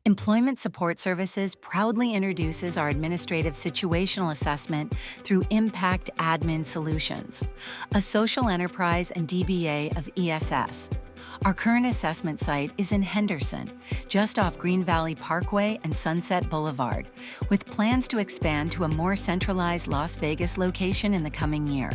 Employment Support Services proudly introduces our Administrative Situational Assessment through Impact Admin Solutions, a social enterprise and DBA of ESS. Our current assessment site is in Henderson, just off Valley Pkwy and Sunset Boulevard, with plans to expand to a more centralized Las Vegas location in the coming year.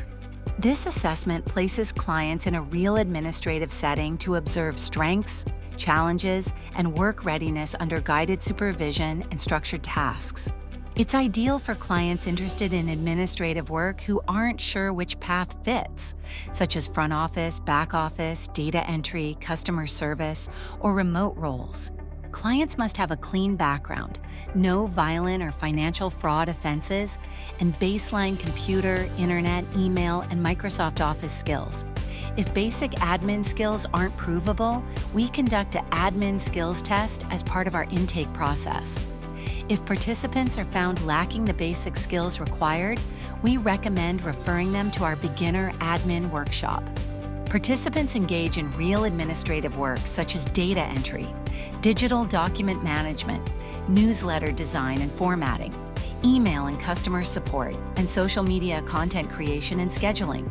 This assessment places clients in a real administrative setting to observe strengths, challenges, and work readiness under guided supervision and structured tasks. It's ideal for clients interested in administrative work who aren't sure which path fits, such as front office, back office, data entry, customer service, or remote roles. Clients must have a clean background, no violent or financial fraud offenses, and baseline computer, internet, email, and Microsoft Office skills. If basic admin skills aren't provable, we conduct an admin skills test as part of our intake process. If participants are found lacking the basic skills required, we recommend referring them to our beginner admin workshop. Participants engage in real administrative work such as data entry, digital document management, newsletter design and formatting, email and customer support, and social media content creation and scheduling.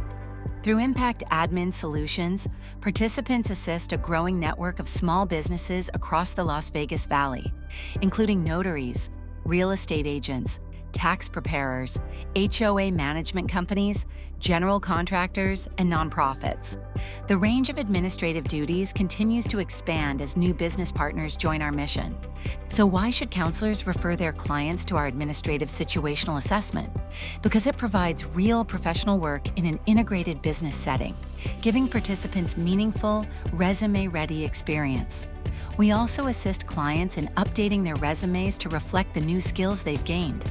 Through Impact Admin Solutions, participants assist a growing network of small businesses across the Las Vegas Valley, including notaries, real estate agents, tax preparers, HOA management companies, general contractors, and nonprofits. The range of administrative duties continues to expand as new business partners join our mission. So why should counselors refer their clients to our Administrative Situational Assessment? Because it provides real professional work in an integrated business setting, giving participants meaningful, resume-ready experience. We also assist clients in updating their resumes to reflect the new skills they've gained.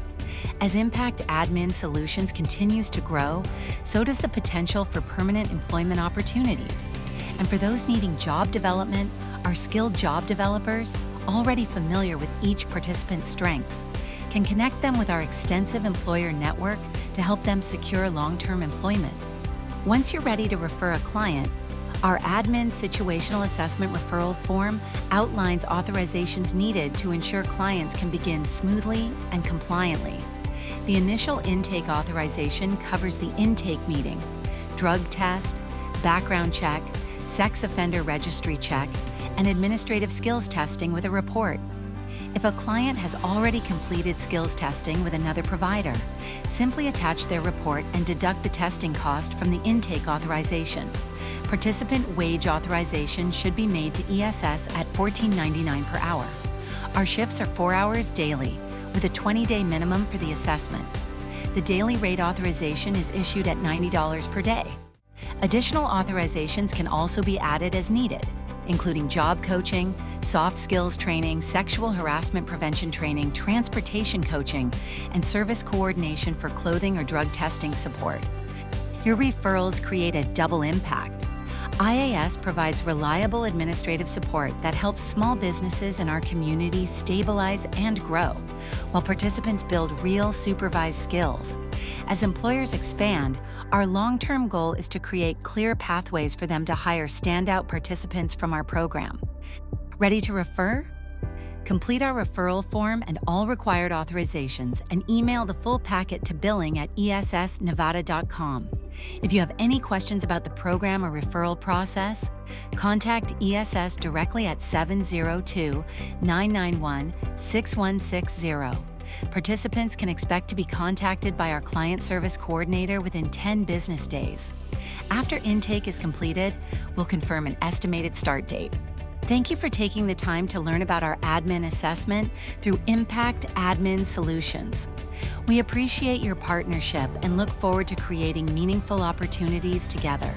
As Impact Admin Solutions continues to grow, so does the potential for permanent employment opportunities. And for those needing job development, our skilled job developers, already familiar with each participant's strengths, can connect them with our extensive employer network to help them secure long-term employment. Once you're ready to refer a client, our Admin Situational Assessment referral form outlines authorizations needed to ensure clients can begin smoothly and compliantly. The initial intake authorization covers the intake meeting, drug test, background check, sex offender registry check, and administrative skills testing with a report. If a client has already completed skills testing with another provider, simply attach their report and deduct the testing cost from the intake authorization. Participant wage authorization should be made to ESS at $14.99 per hour. Our shifts are 4 hours daily, with a 20-day minimum for the assessment. The daily rate authorization is issued at $90 per day. Additional authorizations can also be added as needed, including job coaching, soft skills training, sexual harassment prevention training, transportation coaching, and service coordination for clothing or drug testing support. Your referrals create a double impact. IAS provides reliable administrative support that helps small businesses in our community stabilize and grow, while participants build real supervised skills. As employers expand, our long-term goal is to create clear pathways for them to hire standout participants from our program. Ready to refer? Complete our referral form and all required authorizations and email the full packet to billing@essnevada.com. If you have any questions about the program or referral process, contact ESS directly at 702-991-6160. Participants can expect to be contacted by our client service coordinator within 10 business days. After intake is completed, we'll confirm an estimated start date. Thank you for taking the time to learn about our admin assessment through Impact Admin Solutions. We appreciate your partnership and look forward to creating meaningful opportunities together.